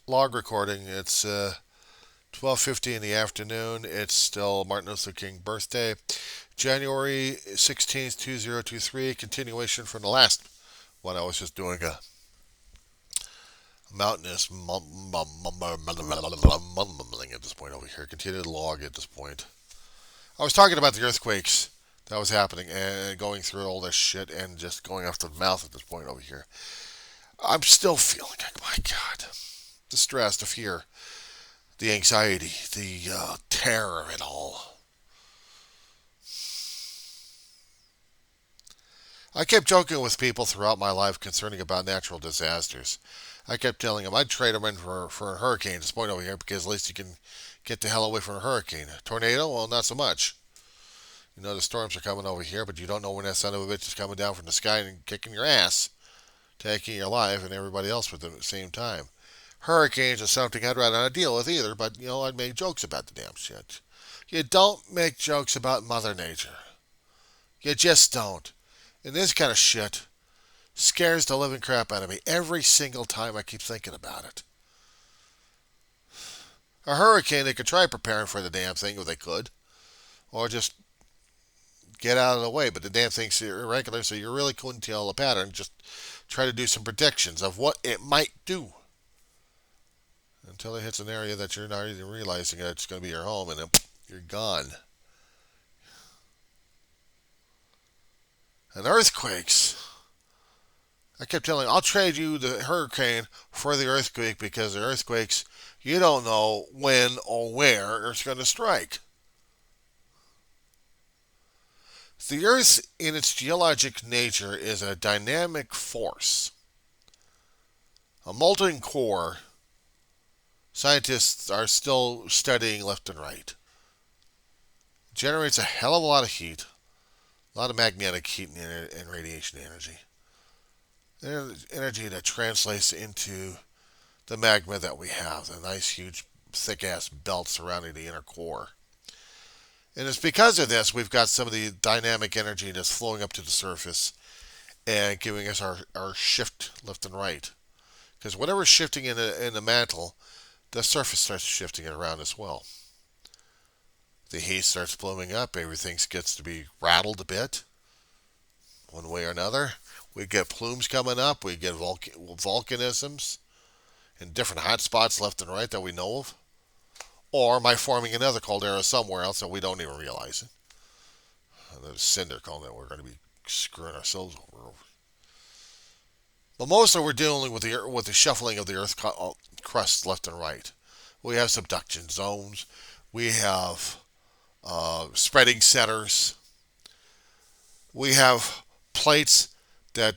log recording. It's 12:50 in the afternoon. It's still Martin Luther King birthday. January 16th, 2023. Continuation from the last one. I was just doing a mountainous mumbling at this point over here. Continue to log at this point. I was talking about the earthquakes that was happening and going through all this shit and just going off the mouth at this point over here. I'm still feeling like, my God, the stress, the fear, the anxiety, the terror of it all. I kept joking with people throughout my life concerning about natural disasters. I kept telling them I'd trade them in for a hurricane at this point over here because at least you can get the hell away from a hurricane. A tornado? Well, not so much. You know the storms are coming over here, but you don't know when that son of a bitch is coming down from the sky and kicking your ass, taking your life and everybody else with them at the same time. Hurricanes are something I'd rather not deal with either, but I'd make jokes about the damn shit. You don't make jokes about Mother Nature. You just don't. And this kind of shit scares the living crap out of me every single time I keep thinking about it. A hurricane, they could try preparing for the damn thing if they could, or just get out of the way. But the damn thing's irregular, so you really couldn't tell the pattern. Just try to do some predictions of what it might do until it hits an area that you're not even realizing that it's going to be your home, and then you're gone. And earthquakes. I kept telling him, I'll trade you the hurricane for the earthquake because the earthquakes, you don't know when or where it's going to strike. The Earth, in its geologic nature, is a dynamic force. A molten core, scientists are still studying left and right. It generates a hell of a lot of heat, a lot of magnetic heat and radiation energy. Energy that translates into the magma that we have, the nice, huge, thick ass belt surrounding the inner core. And it's because of this we've got some of the dynamic energy that's flowing up to the surface and giving us our shift left and right. Because whatever's shifting in the mantle, the surface starts shifting it around as well. The heat starts blowing up, everything gets to be rattled a bit, one way or another. We get plumes coming up, we get volcanisms in different hot spots left and right that we know of. Or might forming another caldera somewhere else that we don't even realize it. There's a cinder cone that we're going to be screwing ourselves over. But mostly we're dealing with the shuffling of the Earth crust left and right. We have subduction zones. We have spreading centers. We have plates that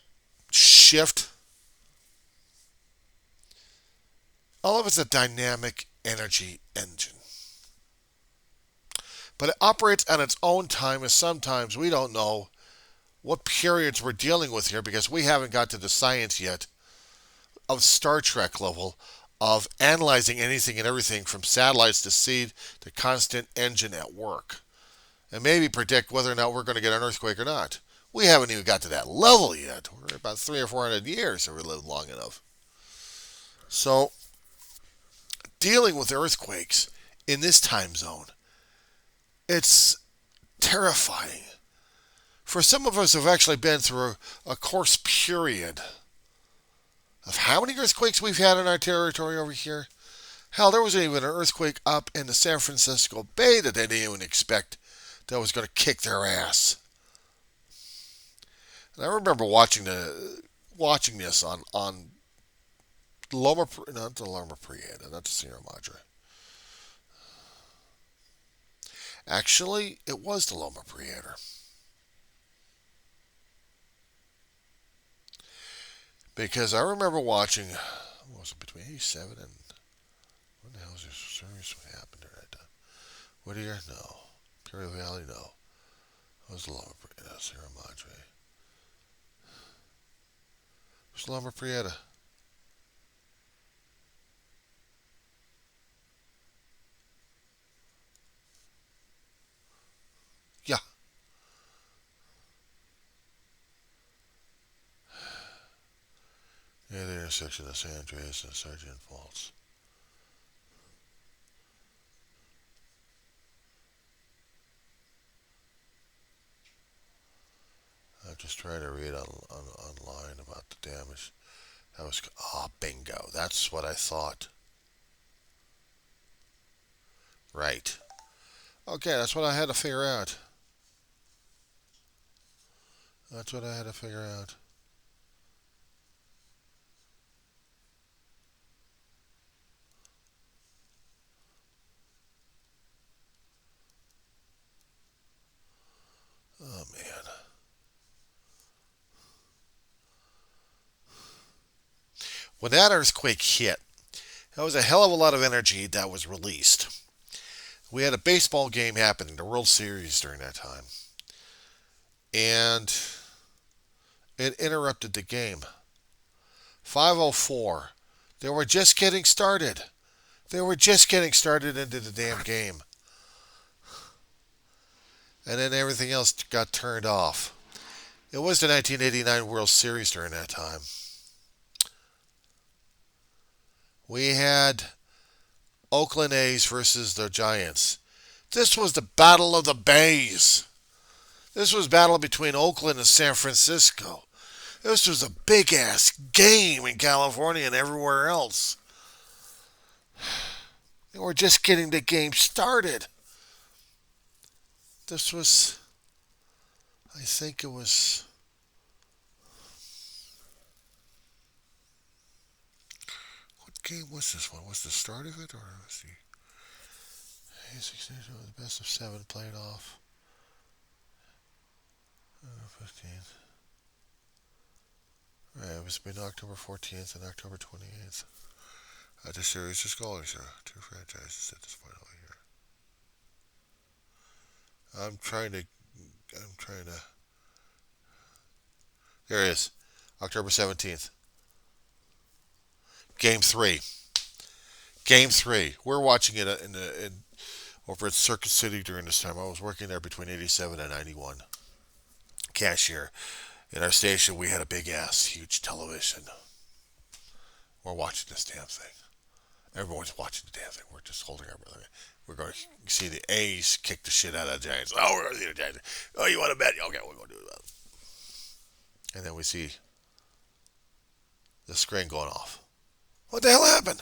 shift. All of it's a dynamic energy engine. But it operates on its own time, and sometimes we don't know what periods we're dealing with here because we haven't got to the science yet of Star Trek level of analyzing anything and everything from satellites to seed to constant engine at work. And maybe predict whether or not we're going to get an earthquake or not. We haven't even got to that level yet. We're about 300 or 400 years if we live long enough. So, dealing with earthquakes in this time zone, it's terrifying. For some of us who have actually been through a course period of how many earthquakes we've had in our territory over here. Hell, there wasn't even an earthquake up in the San Francisco Bay that they didn't even expect that was going to kick their ass. And I remember watching this on Loma, not the Loma Prieta, not the Sierra Madre. Actually, it was the Loma Prieta. Because I remember watching, what was it, between 87 and, what the hell is this serious what happened during that time? Whittier? No. Imperial Valley? No. It was the Loma Prieta, Sierra Madre. It was the Loma Prieta. Yeah. Yeah, intersection of San Andreas and Sargent Faults. I'm just trying to read online about the damage. That was bingo. That's what I thought. Right. Okay, that's what I had to figure out. That's what I had to figure out. Oh man. When that earthquake hit, that was a hell of a lot of energy that was released. We had a baseball game happening, the World Series during that time. And it interrupted the game. 5:04. They were just getting started. They were just getting started into the damn game. And then everything else got turned off. It was the 1989 World Series during that time. We had Oakland A's versus the Giants. This was the Battle of the Bays. This was a battle between Oakland and San Francisco. This was a big-ass game in California and everywhere else. And we're just getting the game started. This was, I think it was, what game was this one? Was the start of it or was the best of 7 played off? 15th. Right, it was between October 14th and October 28th. The series is going, so 2 franchises at this point over here. I'm trying to. There it is. October 17th. Game 3. Game 3. We're watching it over at Circuit City during this time. I was working there between 87 and 91. Cashier. In our station, we had a big-ass, huge television. We're watching this damn thing. Everyone's watching the damn thing. We're just holding our breath. We're going to see the A's kick the shit out of the Giants. Oh, we're going to see the Giants. Oh, you want to bet? Okay, we're going to do it. And then we see the screen going off. What the hell happened?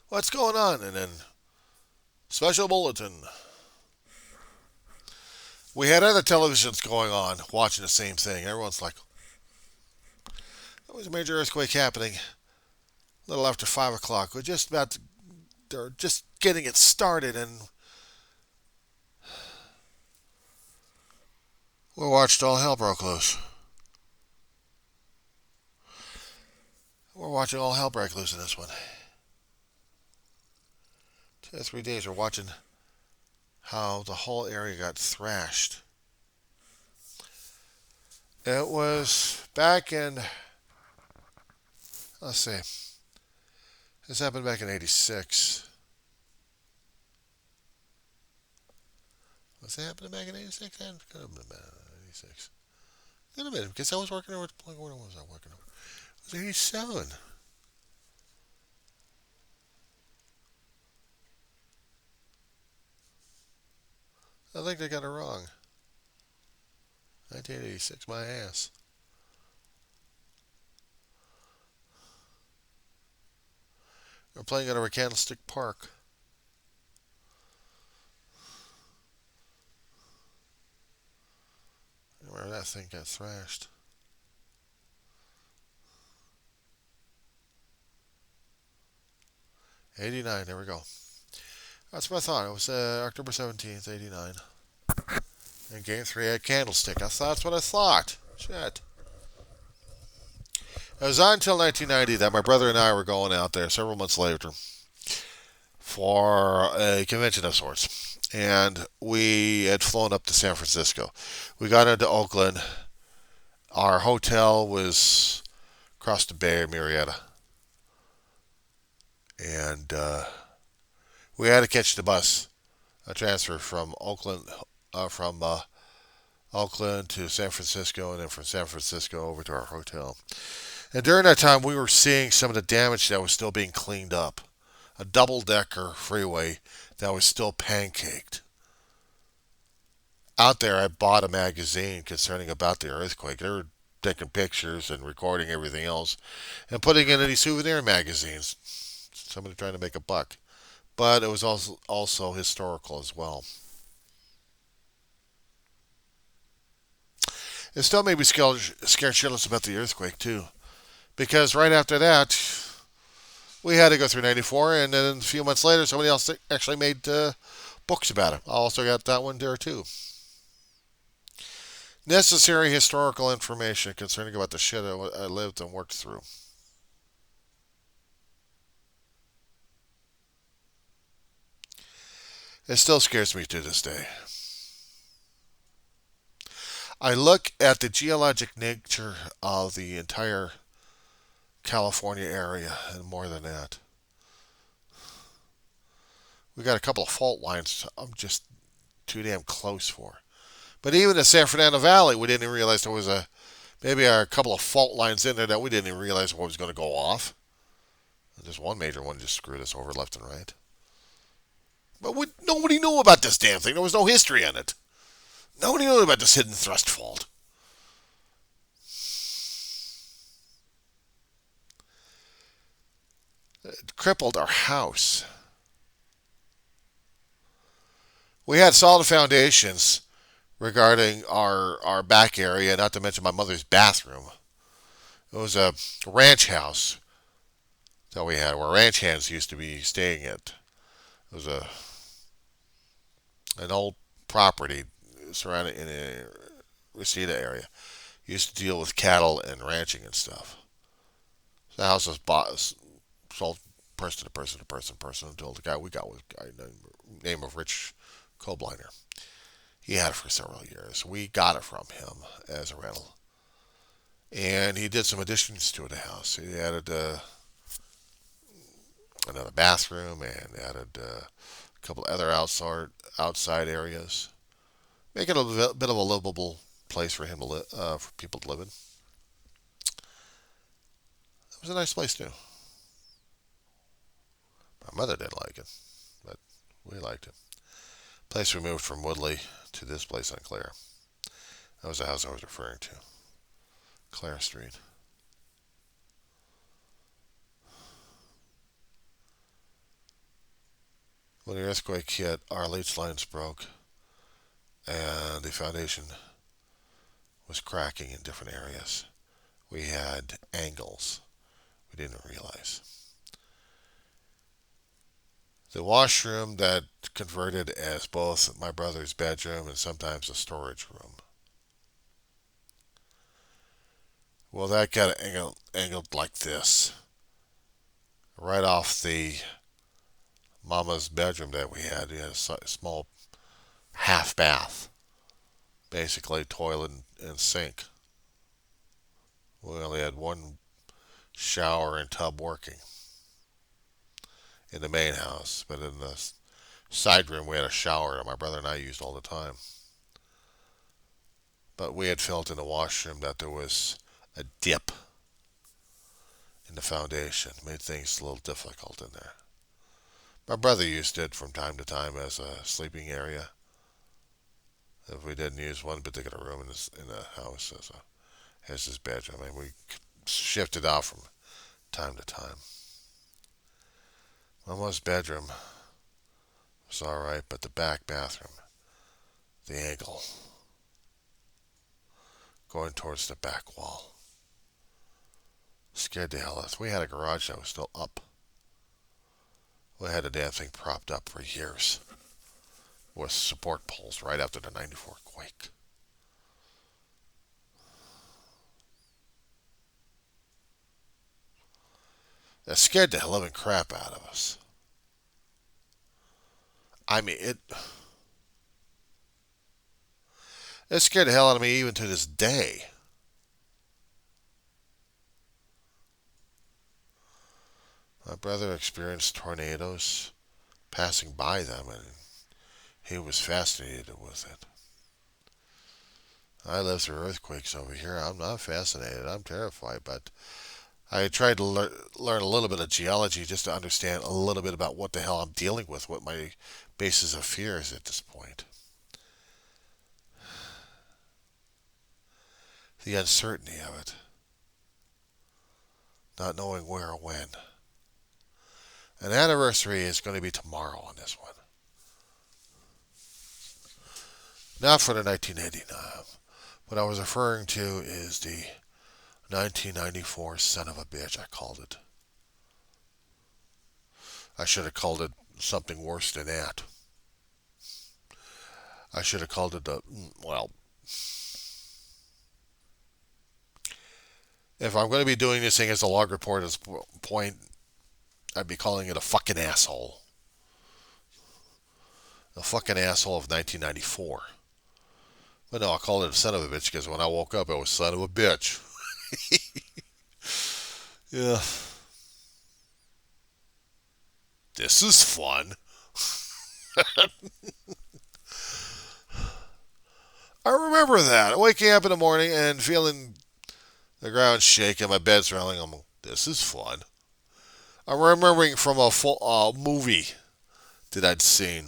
What's going on? And then special bulletin. We had other televisions going on watching the same thing. Everyone's like, there was a major earthquake happening a little after 5 o'clock. They're just getting it started, and we watched all hell broke loose. We're watching all hell break loose in this one. 2 or 3 days, we're watching how the whole area got thrashed. It was back in, let's see, this happened back in 86. Was it happening back in 86? Could have been back in 86. Could have been, because I was working over, what was I working over? It was 87. I think they got it wrong. 1986, my ass. We're playing at a Candlestick Park. Where that thing got thrashed. '89, there we go. That's what I thought. It was October 17th, '89. And Game 3 at Candlestick. That's what I thought. Shit. It was on until 1990 that my brother and I were going out there several months later for a convention of sorts. And we had flown up to San Francisco. We got into Oakland. Our hotel was across the Bay of Murrieta. And we had to catch the bus, a transfer from Oakland to San Francisco, and then from San Francisco over to our hotel. And during that time, we were seeing some of the damage that was still being cleaned up. A double-decker freeway that was still pancaked. Out there, I bought a magazine concerning about the earthquake. They were taking pictures and recording everything else and putting it in these souvenir magazines. Somebody trying to make a buck. But it was also historical as well. It still made me scared shitless about the earthquake, too. Because right after that, we had to go through 94, and then a few months later, somebody else actually made books about it. I also got that one there, too. Necessary historical information concerning about the shit I lived and worked through. It still scares me to this day. I look at the geologic nature of the entire California area, and more than that. We got a couple of fault lines I'm just too damn close for. But even in San Fernando Valley, we didn't even realize there was maybe a couple of fault lines in there that we didn't even realize what was going to go off. Just one major one just screwed us over left and right. But nobody knew about this damn thing. There was no history on it. Nobody knew about this hidden thrust fault. It crippled our house. We had solid foundations regarding our back area, not to mention my mother's bathroom. It was a ranch house that we had where ranch hands used to be staying at. It was an old property surrounded in a Reseda area. Used to deal with cattle and ranching and stuff. The house was sold person to person to person until the guy we got was a guy name of Rich Kobliner. He had it for several years. We got it from him as a rental. And he did some additions to the house. He added another bathroom and added a couple of other outside areas. Make it a bit of a livable place for him to live, for people to live in. It was a nice place too. My mother didn't like it, but we liked it. Place we moved from Woodley to this place on Clare. That was the house I was referring to. Clare Street. When the earthquake hit, our leach lines broke, and the foundation was cracking in different areas. We had angles we didn't realize. The washroom that converted as both my brother's bedroom and sometimes a storage room. Well, that got angled like this, right off the mama's bedroom that we had. We had a small half bath, basically toilet and sink. We only had one shower and tub working in the main house, but in the side room we had a shower that my brother and I used all the time. But we had felt in the washroom that there was a dip in the foundation. Made things a little difficult in there. My brother used it from time to time as a sleeping area. If we didn't use one particular room in the house as his bedroom, I mean, we shifted out from time to time. Mama's bedroom was all right, but the back bathroom, the angle going towards the back wall, scared the hell out of us. We had a garage that was still up. We had the damn thing propped up for years with support poles right after the 94 quake. That scared the living crap out of us. I mean, it scared the hell out of me even to this day. My brother experienced tornadoes passing by them, and he was fascinated with it. I lived through earthquakes over here. I'm not fascinated. I'm terrified, but I tried to learn a little bit of geology just to understand a little bit about what the hell I'm dealing with, what my basis of fear is at this point. The uncertainty of it, not knowing where or when. An anniversary is going to be tomorrow on this one. Not for the 1989. What I was referring to is the 1994 son of a bitch, I called it. I should have called it something worse than that. I should have called it well, if I'm going to be doing this thing as a log report at this point, I'd be calling it a fucking asshole. The fucking asshole of 1994. But no, I called it a son of a bitch because when I woke up, it was son of a bitch. Yeah. This is fun. I remember that. Waking up in the morning and feeling the ground shaking, my bed's rattling. I'm like, this is fun. I'm remembering from a full movie that I'd seen.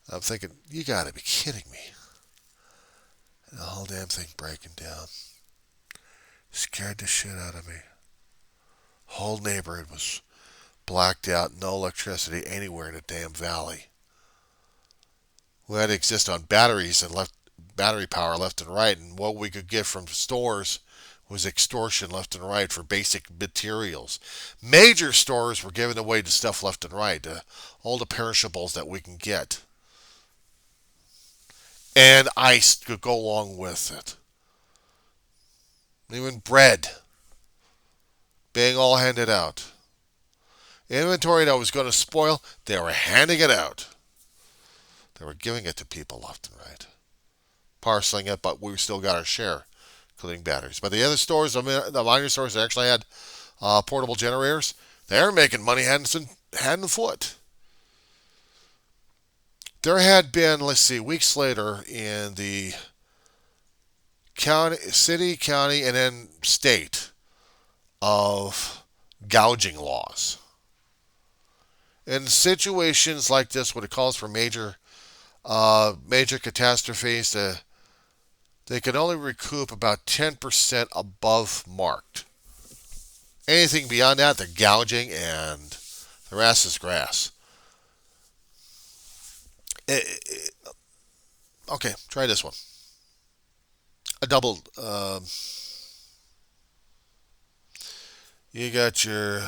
I'm thinking, you gotta be kidding me. And the whole damn thing breaking down. Scared the shit out of me. Whole neighborhood was blacked out, no electricity anywhere in the damn valley. We had to exist on batteries and battery power left and right, and what we could get from stores was extortion left and right for basic materials. Major stores were giving away the stuff left and right, all the perishables that we can get. And ice could go along with it. Even bread being all handed out. Inventory that was going to spoil, they were handing it out. They were giving it to people left and right. Parceling it, but we still got our share, including batteries. But the other stores, the minor stores that actually had portable generators, they were making money hand and foot. There had been, let's see, weeks later in the city, county, and then state of gouging laws. In situations like this, when it calls for major catastrophes, they can only recoup about 10% above marked. Anything beyond that, they're gouging, and the rest is grass. Okay, try this one. A double. You got your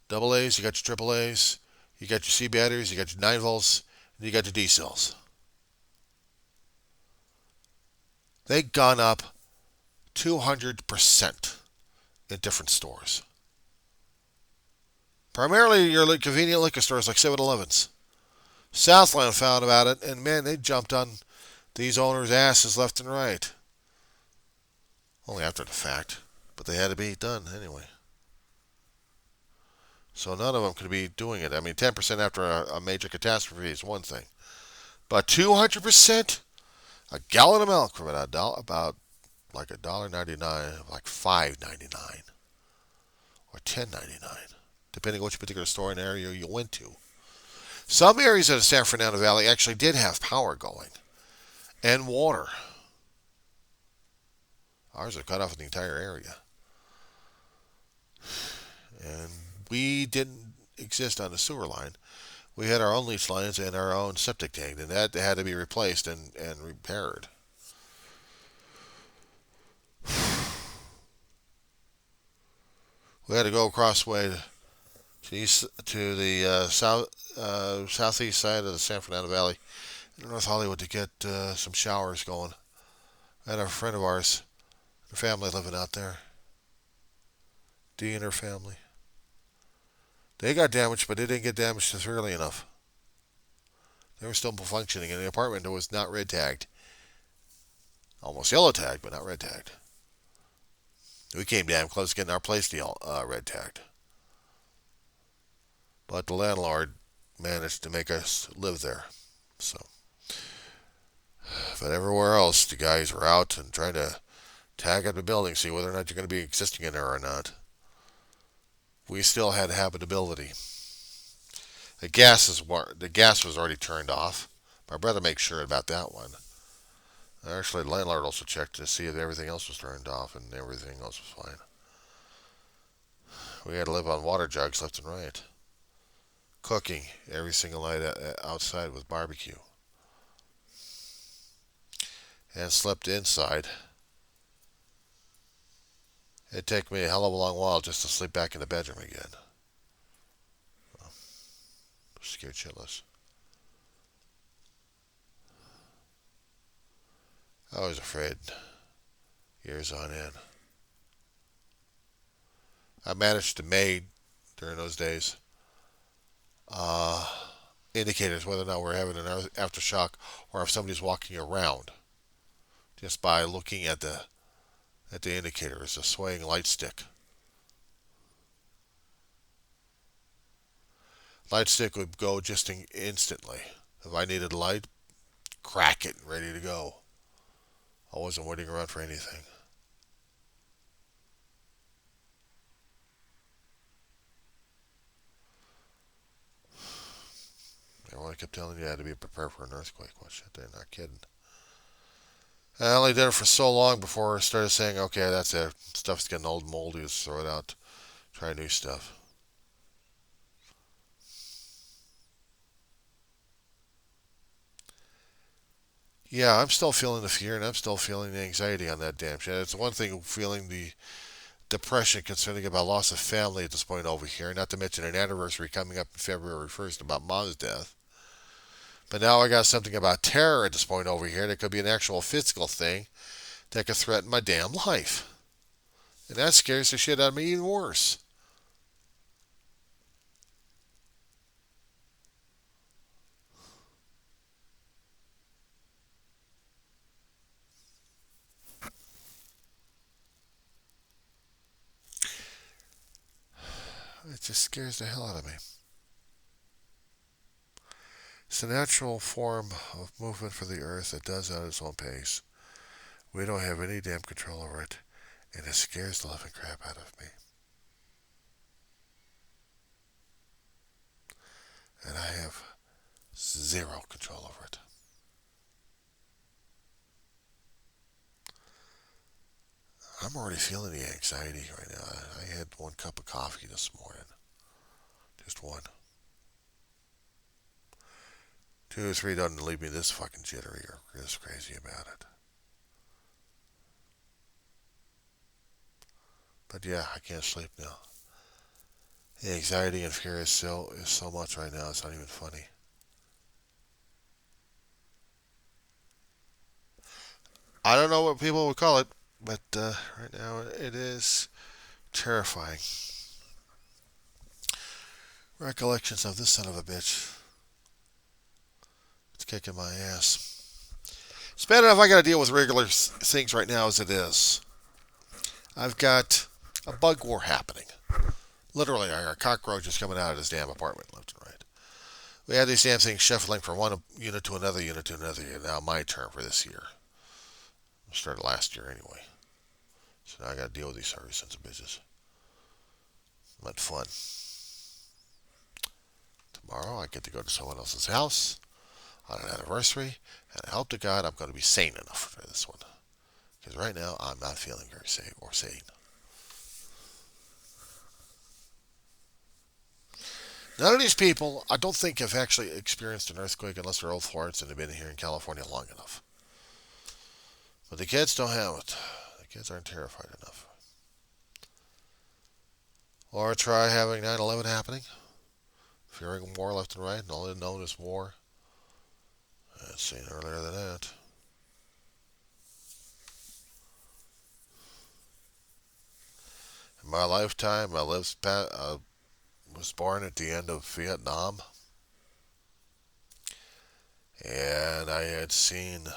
double A's, you got your triple A's, you got your C batteries, you got your 9 volts, and you got your D cells. They've gone up 200% in different stores. Primarily your convenient liquor stores like 7-Elevens. Southland found about it, and man, they jumped on these owners' asses left and right. Only after the fact, but they had to be done anyway. So none of them could be doing it. I mean, 10% after a major catastrophe is one thing, but 200%, a gallon of milk from about like $1.99, like $5.99 or $10.99, depending on which particular store and area you went to. Some areas of the San Fernando Valley actually did have power going and water. Ours are cut off in the entire area. And we didn't exist on the sewer line. We had our own leach lines and our own septic tank, and that had to be replaced and repaired. We had to go across the way to the southeast side of the San Fernando Valley in North Hollywood to get some showers going. I had a friend of ours, her family living out there. Dee and her family. They got damaged, but they didn't get damaged severely enough. They were still functioning, and the apartment was not red tagged. Almost yellow tagged, but not red tagged. We came damn close to getting our place red tagged. But the landlord managed to make us live there. So, but everywhere else, the guys were out and trying to Tag up the building, see whether or not you're going to be existing in there or not. We still had habitability. The gas was already turned off. My brother makes sure about that one. Actually, the landlord also checked to see if everything else was turned off, and everything else was fine. We had to live on water jugs left and right. Cooking every single night outside with barbecue. And slept inside. It'd take me a hell of a long while just to sleep back in the bedroom again. Scared shitless. I was afraid years on end. I managed to maid during those days uh, indicators whether or not we're having an aftershock or if somebody's walking around just by looking at the indicator. It's a swaying light stick. Light stick would go just instantly. If I needed a light, crack it and ready to go. I wasn't waiting around for anything. Everyone kept telling you I had to be prepared for an earthquake. Well, shit, they're not kidding. I only did it for so long before I started saying, okay, that's it. Stuff's getting old and moldy. Let's throw it out. Try new stuff. Yeah, I'm still feeling the fear and I'm still feeling the anxiety on that damn shit. It's one thing feeling the depression concerning about loss of family at this point over here, not to mention an anniversary coming up February 1st about Mom's death. But now I got something about terror at this point over here that could be an actual physical thing that could threaten my damn life. And that scares the shit out of me even worse. It just scares the hell out of me. It's a natural form of movement for the earth that does at its own pace. We don't have any damn control over it, and it scares the living crap out of me. And I have zero control over it. I'm already feeling the anxiety right now. I had 1 cup of coffee this morning. Just one. 2 or 3 doesn't leave me this fucking jittery or this crazy about it. But yeah, I can't sleep now. The anxiety and fear is so much right now. It's not even funny. I don't know what people would call it, but right now it is terrifying. Recollections of this son of a bitch. It's kicking my ass. It's bad enough I got to deal with regular things right now as it is. I've got a bug war happening. Literally, I got cockroaches coming out of this damn apartment left and right. We had these damn things shuffling from one unit to another unit to another unit. Now my turn for this year. It started last year anyway. So now I got to deal with these sorry sons of bitches. Not fun. Tomorrow I get to go to someone else's house on an anniversary, and I hope to God I'm going to be sane enough for this one. Because right now I'm not feeling very safe or sane. None of these people, I don't think, have actually experienced an earthquake unless they're old farts and have been here in California long enough. But the kids don't have it. The kids aren't terrified enough. Or try having 9/11 happening. Fearing war left and right, and all they know is war. I'd seen earlier than that. In my lifetime, I was born at the end of Vietnam, and I had seen the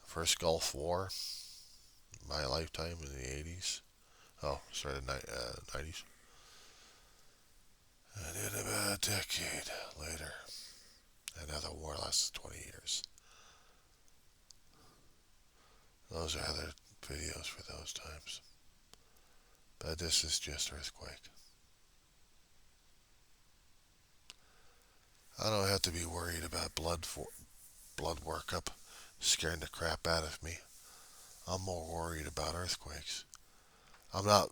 first Gulf War in my lifetime in the 80s. Oh, started 90s. And then about a decade later, another war lasted 20 years. Those are other videos for those times. But this is just earthquake. I don't have to be worried about blood workup scaring the crap out of me. I'm more worried about earthquakes. I'm not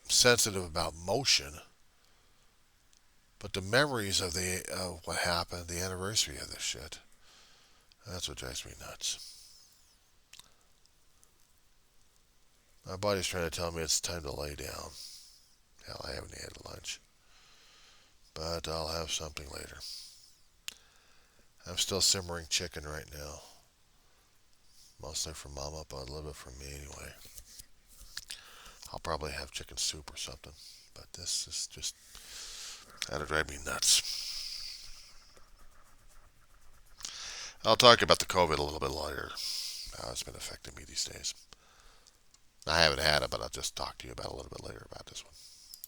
sensitive about motion, but the memories of what happened, the anniversary of this shit, that's what drives me nuts. My body's trying to tell me it's time to lay down. Hell, I haven't had lunch, but I'll have something later. I'm still simmering chicken right now. Mostly for Mama, but a little bit for me anyway. I'll probably have chicken soup or something. But this is just, that'll drive me nuts. I'll talk about the COVID a little bit later. How it's been affecting me these days. I haven't had it, but I'll just talk to you about it a little bit later about this.